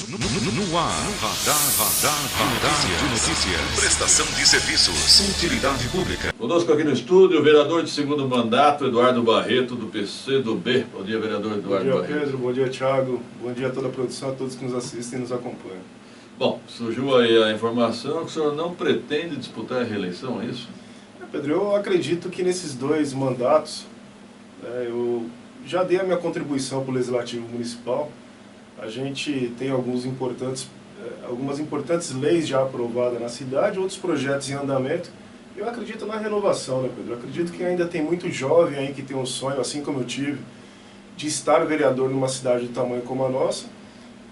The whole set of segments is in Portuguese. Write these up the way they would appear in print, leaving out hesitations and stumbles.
No ar, Radar de Notícias. Prestação de serviços. Utilidade pública. Conosco aqui no estúdio, o vereador de segundo mandato, Eduardo Barreto, do PCdoB. Bom dia, vereador Eduardo Barreto. Bom dia, Pedro. Bom dia, Thiago. Bom dia a toda a produção, a todos que nos assistem e nos acompanham. Bom, surgiu aí a informação que o senhor não pretende disputar a reeleição, é isso? Pedro, eu acredito que nesses dois mandatos, eu já dei a minha contribuição para o Legislativo Municipal. A gente tem algumas importantes leis já aprovadas na cidade, outros projetos em andamento. Eu acredito na renovação, né, Pedro? Eu acredito que ainda tem muito jovem aí que tem um sonho, assim como eu tive, de estar vereador numa cidade de tamanho como a nossa.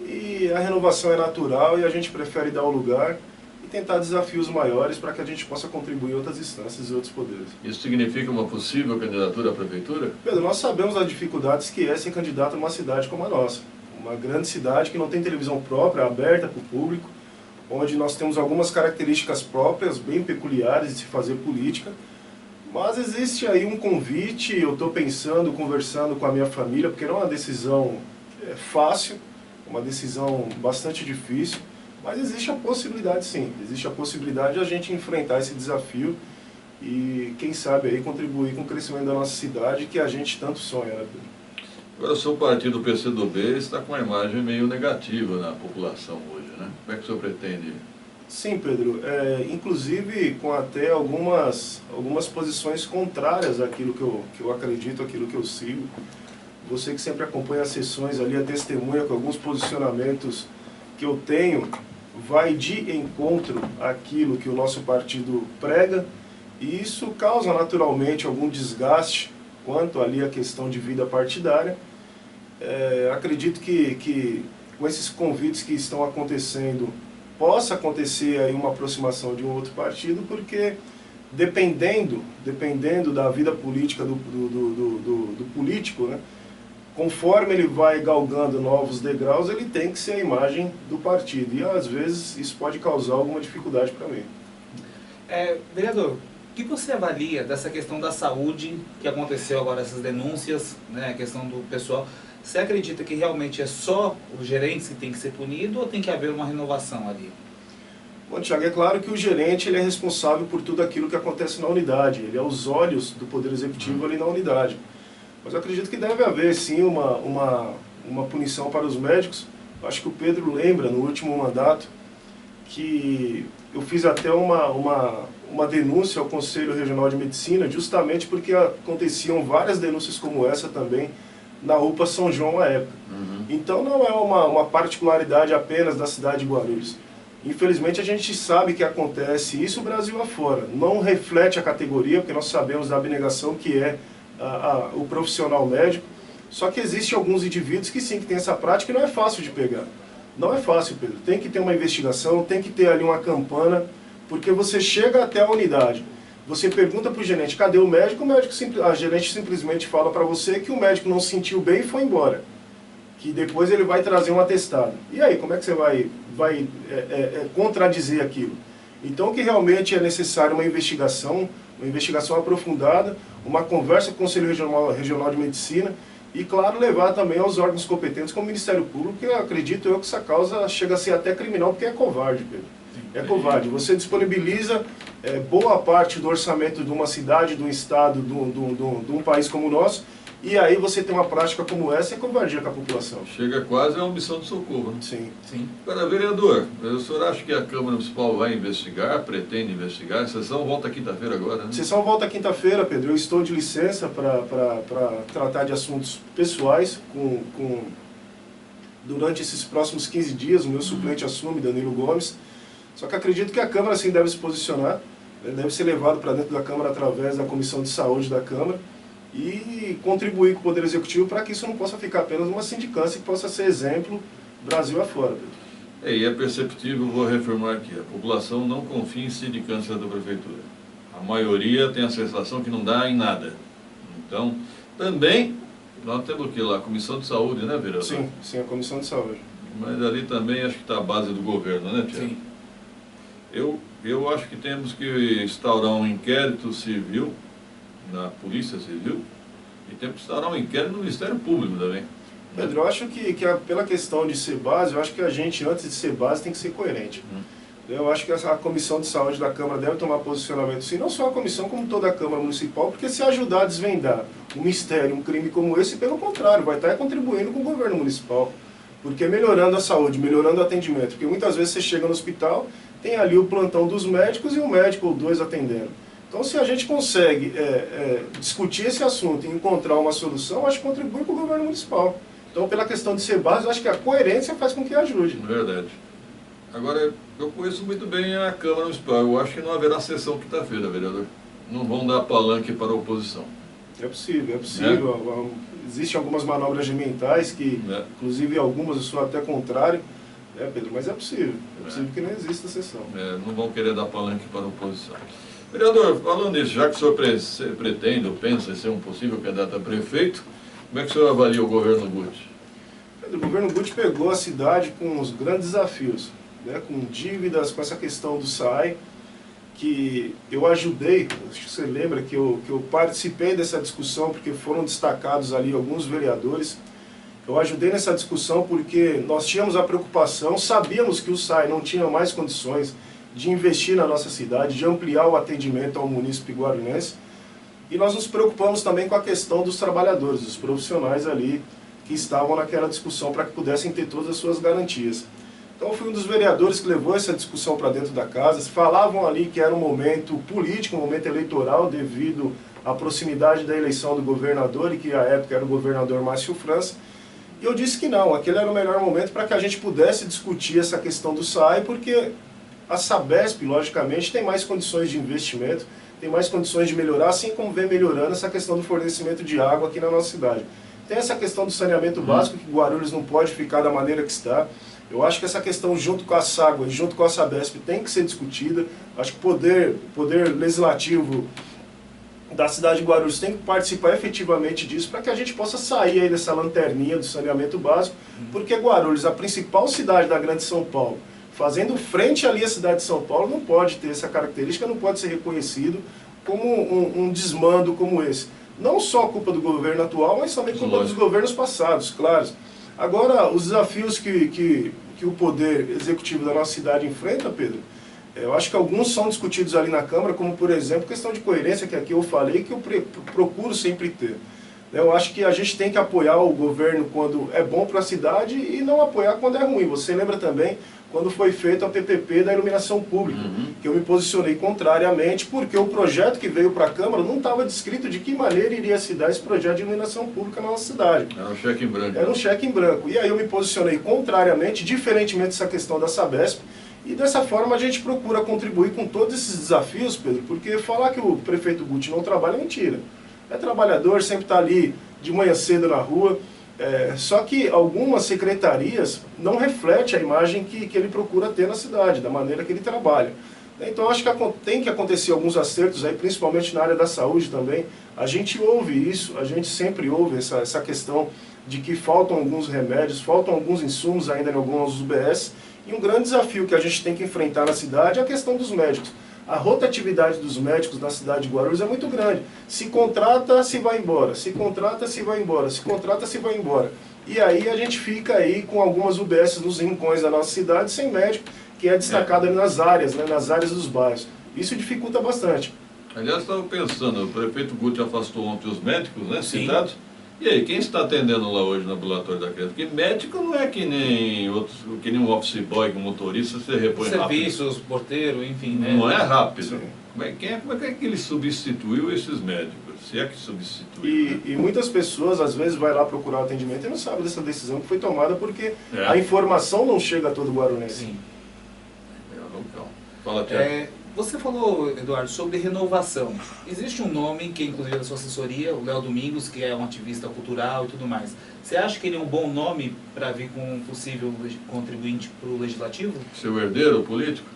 E a renovação é natural e a gente prefere dar o lugar e tentar desafios maiores para que a gente possa contribuir em outras instâncias e outros poderes. Isso significa uma possível candidatura à prefeitura? Pedro, nós sabemos as dificuldades que é ser candidato numa cidade como a nossa. Uma grande cidade que não tem televisão própria, aberta para o público, onde nós temos algumas características próprias, bem peculiares de se fazer política. Mas existe aí um convite, eu estou pensando, conversando com a minha família, porque não é uma decisão fácil, é uma decisão bastante difícil, mas existe a possibilidade sim, existe a possibilidade de a gente enfrentar esse desafio e, quem sabe, aí contribuir com o crescimento da nossa cidade que a gente tanto sonha, né, Pedro? Agora, o seu partido, o PCdoB, está com uma imagem meio negativa na população hoje, né? Como é que o senhor pretende? Sim, Pedro, inclusive com até algumas posições contrárias àquilo que eu acredito, àquilo que eu sigo. Você que sempre acompanha as sessões ali, a testemunha com alguns posicionamentos que eu tenho, vai de encontro àquilo que o nosso partido prega, e isso causa naturalmente algum desgaste quanto ali a questão de vida partidária. Acredito que com esses convites que estão acontecendo, possa acontecer aí uma aproximação de um outro partido, porque dependendo da vida política do político, né, conforme ele vai galgando novos degraus, ele tem que ser a imagem do partido. E às vezes isso pode causar alguma dificuldade para mim. Vereador, o que você avalia dessa questão da saúde que aconteceu agora, essas denúncias, né, a questão do pessoal? Você acredita que realmente é só os gerentes que tem que ser punido ou tem que haver uma renovação ali? Bom, Thiago, é claro que o gerente ele é responsável por tudo aquilo que acontece na unidade. Ele é os olhos do Poder Executivo ali na unidade. Mas eu acredito que deve haver, sim, uma punição para os médicos. Eu acho que o Pedro lembra, no último mandato, que eu fiz até uma denúncia ao Conselho Regional de Medicina, justamente porque aconteciam várias denúncias como essa também na UPA São João à época. Então não é uma particularidade apenas da cidade de Guarulhos. Infelizmente a gente sabe que acontece isso Brasil afora. Não reflete a categoria, porque nós sabemos da abnegação que é o profissional médico. Só que existem alguns indivíduos que sim, que tem essa prática e não é fácil de pegar. Não é fácil, Pedro. Tem que ter uma investigação, tem que ter ali uma campana, porque você chega até a unidade, você pergunta para o gerente, cadê o médico? A gerente simplesmente fala para você que o médico não se sentiu bem e foi embora. Que depois ele vai trazer um atestado. E aí, como é que você vai contradizer aquilo? Então, que realmente é necessário uma investigação aprofundada, uma conversa com o Conselho Regional de Medicina e, claro, levar também aos órgãos competentes como o Ministério Público, porque eu acredito que essa causa chega a ser até criminal, porque é covarde, Pedro. É covarde. Você disponibiliza boa parte do orçamento de uma cidade, de um estado, de um país como o nosso, e aí você tem uma prática como essa, é covardia com a população. Chega quase a uma missão de socorro, né? Sim. Agora, vereador, o senhor acha que a Câmara Municipal vai investigar, pretende investigar? A sessão volta quinta-feira agora, né? A sessão volta quinta-feira, Pedro. Eu estou de licença para tratar de assuntos pessoais durante esses próximos 15 dias. O meu suplente assume, Danilo Gomes. Só que acredito que a Câmara sim deve se posicionar, deve ser levado para dentro da Câmara através da Comissão de Saúde da Câmara e contribuir com o Poder Executivo para que isso não possa ficar apenas uma sindicância, que possa ser exemplo Brasil afora, Pedro. E é perceptível, vou reafirmar aqui, a população não confia em sindicância da Prefeitura. A maioria tem a sensação que não dá em nada. Então, também, nós temos o que lá? A Comissão de Saúde, né, vereador? Sim, a Comissão de Saúde. Mas ali também acho que está a base do governo, né, Tiago? Sim. Eu acho que temos que instaurar um inquérito civil na Polícia Civil e temos que instaurar um inquérito no Ministério Público também. Pedro, eu acho que pela questão de ser base, eu acho que a gente, antes de ser base, tem que ser coerente. Eu acho que a Comissão de Saúde da Câmara deve tomar posicionamento, sim, não só a Comissão, como toda a Câmara Municipal, porque se ajudar a desvendar um mistério, um crime como esse, pelo contrário, vai estar contribuindo com o governo municipal. Porque melhorando a saúde, melhorando o atendimento, porque muitas vezes você chega no hospital, tem ali o plantão dos médicos e um médico ou dois atendendo. Então, se a gente consegue discutir esse assunto e encontrar uma solução, acho que contribui para o governo municipal. Então, pela questão de ser base, eu acho que a coerência faz com que ajude. Verdade. Agora, eu conheço muito bem a Câmara Municipal. Eu acho que não haverá sessão quinta-feira, vereador. Não vão dar palanque para a oposição. É possível, é possível. Existem algumas manobras regimentais que, inclusive algumas eu sou até contrário, Pedro, mas é possível que não exista sessão. Não vão querer dar palanque para a oposição. Vereador, falando nisso, já que o senhor pretende ou pensa em ser um possível candidato a prefeito, como é que o senhor avalia o governo Guti? Pedro, o governo Guti pegou a cidade com os grandes desafios, com dívidas, com essa questão do SAI, que eu ajudei, acho que você lembra que eu participei dessa discussão, porque foram destacados ali alguns vereadores. Eu ajudei nessa discussão porque nós tínhamos a preocupação, sabíamos que o SAI não tinha mais condições de investir na nossa cidade, de ampliar o atendimento ao munícipe guarulhense, e nós nos preocupamos também com a questão dos trabalhadores, dos profissionais ali que estavam naquela discussão para que pudessem ter todas as suas garantias. Então, eu fui um dos vereadores que levou essa discussão para dentro da casa. Falavam ali que era um momento político, um momento eleitoral, devido à proximidade da eleição do governador, e que à época era o governador Márcio França. E eu disse que não, aquele era o melhor momento para que a gente pudesse discutir essa questão do SAI, porque a Sabesp, logicamente, tem mais condições de investimento, tem mais condições de melhorar, assim como vem melhorando essa questão do fornecimento de água aqui na nossa cidade. Tem essa questão do saneamento básico, que Guarulhos não pode ficar da maneira que está. Eu acho que essa questão, junto com a SAGUA e junto com a Sabesp, tem que ser discutida. Acho que o poder legislativo da cidade de Guarulhos tem que participar efetivamente disso, para que a gente possa sair aí dessa lanterninha do saneamento básico, porque Guarulhos, a principal cidade da Grande São Paulo, fazendo frente ali à cidade de São Paulo, não pode ter essa característica, não pode ser reconhecido como um desmando como esse. Não só culpa do governo atual, mas também culpa dos governos passados, claro. Agora, os desafios que o poder executivo da nossa cidade enfrenta, Pedro, eu acho que alguns são discutidos ali na Câmara, como, por exemplo, questão de coerência, que aqui eu falei, que eu procuro sempre ter. Eu acho que a gente tem que apoiar o governo quando é bom para a cidade e não apoiar quando é ruim. Você lembra também quando foi feito a PPP da iluminação pública, que eu me posicionei contrariamente, porque o projeto que veio para a Câmara não estava descrito de que maneira iria se dar esse projeto de iluminação pública na nossa cidade. Era um cheque em branco. Era um cheque em branco. E aí eu me posicionei contrariamente, diferentemente dessa questão da Sabesp, e dessa forma a gente procura contribuir com todos esses desafios, Pedro, porque falar que o prefeito Guti não trabalha é mentira. É trabalhador, sempre está ali de manhã cedo na rua. Só que algumas secretarias não refletem a imagem que ele procura ter na cidade, da maneira que ele trabalha. Então acho que tem que acontecer alguns acertos aí, principalmente na área da saúde também. A gente ouve isso, a gente sempre ouve essa questão de que faltam alguns remédios, faltam alguns insumos ainda em alguns UBS. E um grande desafio que a gente tem que enfrentar na cidade é a questão dos médicos. A rotatividade dos médicos na cidade de Guarulhos é muito grande. Se contrata, se vai embora. Se contrata, se vai embora. Se contrata, se vai embora. E aí a gente fica aí com algumas UBS nos rincões da nossa cidade sem médico, que é destacado ali nas áreas, nas áreas dos bairros. Isso dificulta bastante. Aliás, estava pensando, o prefeito Guti afastou ontem os médicos, citados. Sim. E aí, quem está atendendo lá hoje no ambulatório da criança? Porque médico não é que nem um office boy, que um motorista, você repõe serviços, rápido. Porteiro, enfim, Não é rápido. Sim. Como é que ele substituiu esses médicos? Se é que substituiu. E muitas pessoas, às vezes, vai lá procurar atendimento e não sabem dessa decisão que foi tomada porque a informação não chega a todo guarulhense. Sim. Então, fala, Tiago. Você falou, Eduardo, sobre renovação. Existe um nome, que é inclusive da sua assessoria, o Léo Domingos, que é um ativista cultural e tudo mais. Você acha que ele é um bom nome para vir com um possível contribuinte para o Legislativo? Seu herdeiro político?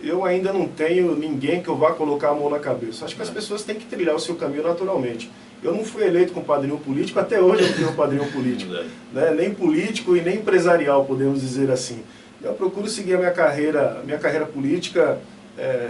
Eu ainda não tenho ninguém que eu vá colocar a mão na cabeça. Acho que as pessoas têm que trilhar o seu caminho naturalmente. Eu não fui eleito com padrinho político, até hoje eu não tenho padrinho político. Nem político e nem empresarial, podemos dizer assim. Eu procuro seguir a minha carreira política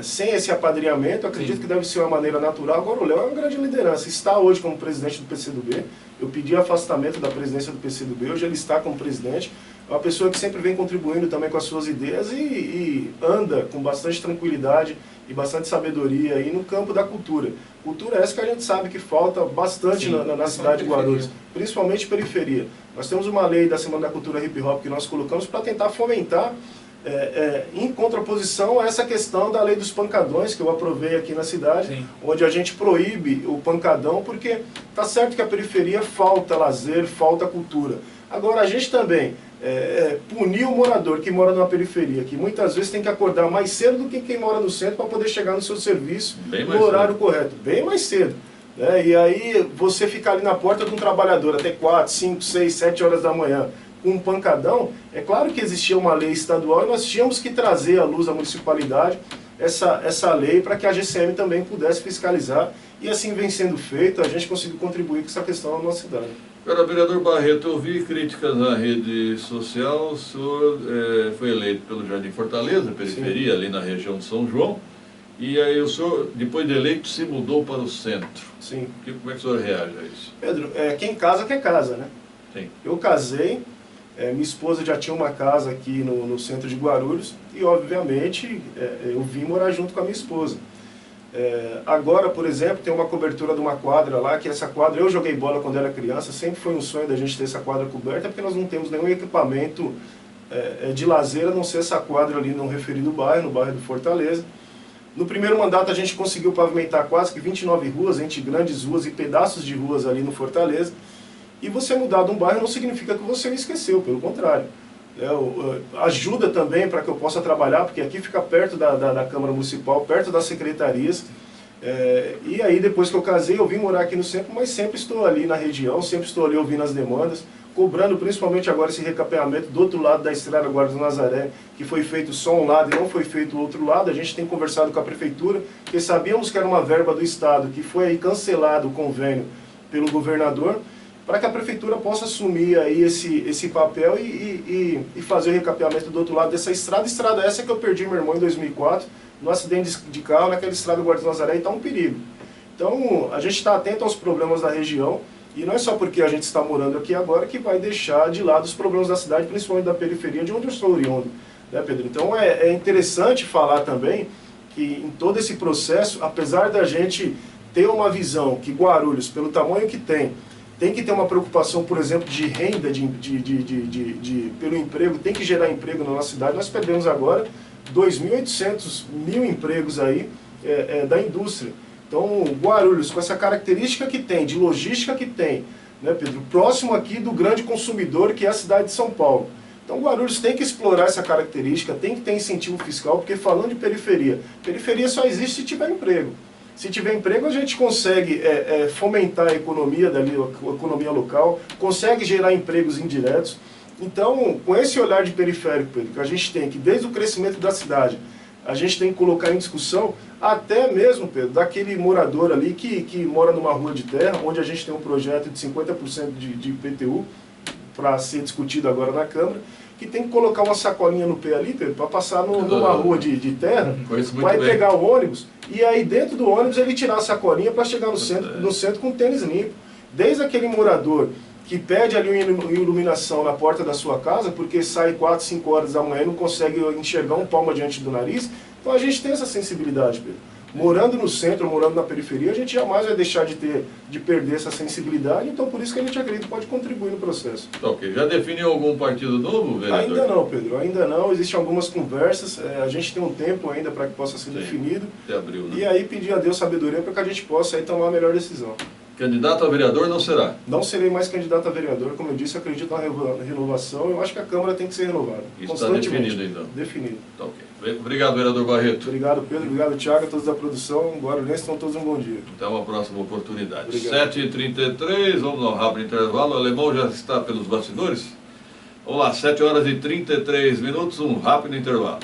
sem esse apadrinhamento, acredito que deve ser uma maneira natural. Agora o Léo é uma grande liderança, está hoje como presidente do PCdoB, eu pedi afastamento da presidência do PCdoB, hoje ele está como presidente, é uma pessoa que sempre vem contribuindo também com as suas ideias e anda com bastante tranquilidade e bastante sabedoria aí no campo da cultura. Cultura essa que a gente sabe que falta bastante na cidade de Guarulhos, principalmente periferia. Nós temos uma lei da Semana da Cultura Hip Hop que nós colocamos para tentar fomentar, em contraposição a essa questão da lei dos pancadões, que eu aprovei aqui na cidade, onde a gente proíbe o pancadão, porque tá certo que a periferia falta lazer, falta cultura. Agora, a gente também punir o morador que mora na periferia, que muitas vezes tem que acordar mais cedo do que quem mora no centro para poder chegar no seu serviço no horário correto, bem mais cedo. E aí você ficar ali na porta de um trabalhador até 4, 5, 6, 7 horas da manhã, com um pancadão, é claro que existia uma lei estadual e nós tínhamos que trazer à luz à municipalidade essa lei para que a GCM também pudesse fiscalizar e assim vem sendo feito, a gente conseguiu contribuir com essa questão na nossa cidade. Agora, vereador Barreto, eu vi críticas na rede social, o senhor foi eleito pelo Jardim Fortaleza, periferia, ali na região de São João, e aí o senhor, depois de eleito, se mudou para o centro. Sim. Como é que o senhor reage a isso? Pedro, quem casa quer casa, né? Sim. Eu casei, minha esposa já tinha uma casa aqui no centro de Guarulhos e, obviamente, eu vim morar junto com a minha esposa. Agora, por exemplo, tem uma cobertura de uma quadra lá, que essa quadra, eu joguei bola quando era criança, sempre foi um sonho da gente ter essa quadra coberta, porque nós não temos nenhum equipamento de lazer, a não ser essa quadra ali no referido bairro, no bairro do Fortaleza. No primeiro mandato a gente conseguiu pavimentar quase que 29 ruas, entre grandes ruas e pedaços de ruas ali no Fortaleza. E você mudar de um bairro não significa que você me esqueceu, pelo contrário. Ajuda também para que eu possa trabalhar, porque aqui fica perto da Câmara Municipal, perto das secretarias. E aí depois que eu casei, eu vim morar aqui no centro, mas sempre estou ali na região, sempre estou ali ouvindo as demandas, cobrando principalmente agora esse recapeamento do outro lado da estrada Guarda do Nazaré, que foi feito só um lado e não foi feito o outro lado. A gente tem conversado com a prefeitura, porque sabíamos que era uma verba do Estado, que foi aí cancelado o convênio pelo governador, para que a prefeitura possa assumir aí esse papel e fazer o recapeamento do outro lado dessa estrada. Estrada essa que eu perdi meu irmão em 2004, no acidente de carro, naquela estrada Guarda do Nazaré, e está um perigo. Então, a gente está atento aos problemas da região, e não é só porque a gente está morando aqui agora que vai deixar de lado os problemas da cidade, principalmente da periferia, de onde eu sou oriundo, né, Pedro? Então, é interessante falar também que em todo esse processo, apesar da gente ter uma visão que Guarulhos, pelo tamanho que tem que ter uma preocupação, por exemplo, de renda, pelo emprego, tem que gerar emprego na nossa cidade. Nós perdemos agora 2.800 mil empregos aí da indústria. Então, Guarulhos, com essa característica que tem, de logística que tem, né, Pedro, próximo aqui do grande consumidor, que é a cidade de São Paulo. Então, Guarulhos tem que explorar essa característica, tem que ter incentivo fiscal, porque falando de periferia só existe se tiver emprego. Se tiver emprego, a gente consegue fomentar a economia dali, a economia local, consegue gerar empregos indiretos. Então, com esse olhar de periférico, Pedro, que a gente tem, que desde o crescimento da cidade, a gente tem que colocar em discussão, até mesmo, Pedro, daquele morador ali que mora numa rua de terra, onde a gente tem um projeto de 50% de IPTU, para ser discutido agora na Câmara, que tem que colocar uma sacolinha no pé ali, Pedro, para passar numa rua de terra, vai pegar o ônibus, e aí dentro do ônibus ele tirar a sacolinha para chegar no centro com tênis limpo. Desde aquele morador que pede ali uma iluminação na porta da sua casa, porque sai 4, 5 horas da manhã e não consegue enxergar um palmo diante do nariz. Então a gente tem essa sensibilidade, Pedro. Morando no centro, morando na periferia, a gente jamais vai deixar de perder essa sensibilidade, então por isso que a gente acredita que pode contribuir no processo. Ok. Já definiu algum partido novo, vereador? Ainda não, Pedro, ainda não. Existem algumas conversas, a gente tem um tempo ainda para que possa ser definido. Até abril, né? E aí pedir a Deus sabedoria para que a gente possa aí tomar a melhor decisão. Candidato a vereador não será? Não serei mais candidato a vereador, como eu disse, acredito na renovação. Eu acho que a Câmara tem que ser renovada. Isso está definido, então? Definido. Tá, ok. Obrigado, vereador Barreto. Obrigado, Pedro. Obrigado, Thiago, a todos da produção. Guarulhenses, estão todos um bom dia. Até uma próxima oportunidade. Obrigado. 7h33, vamos ao rápido intervalo. O alemão já está pelos bastidores? Vamos lá, 7h33, um rápido intervalo.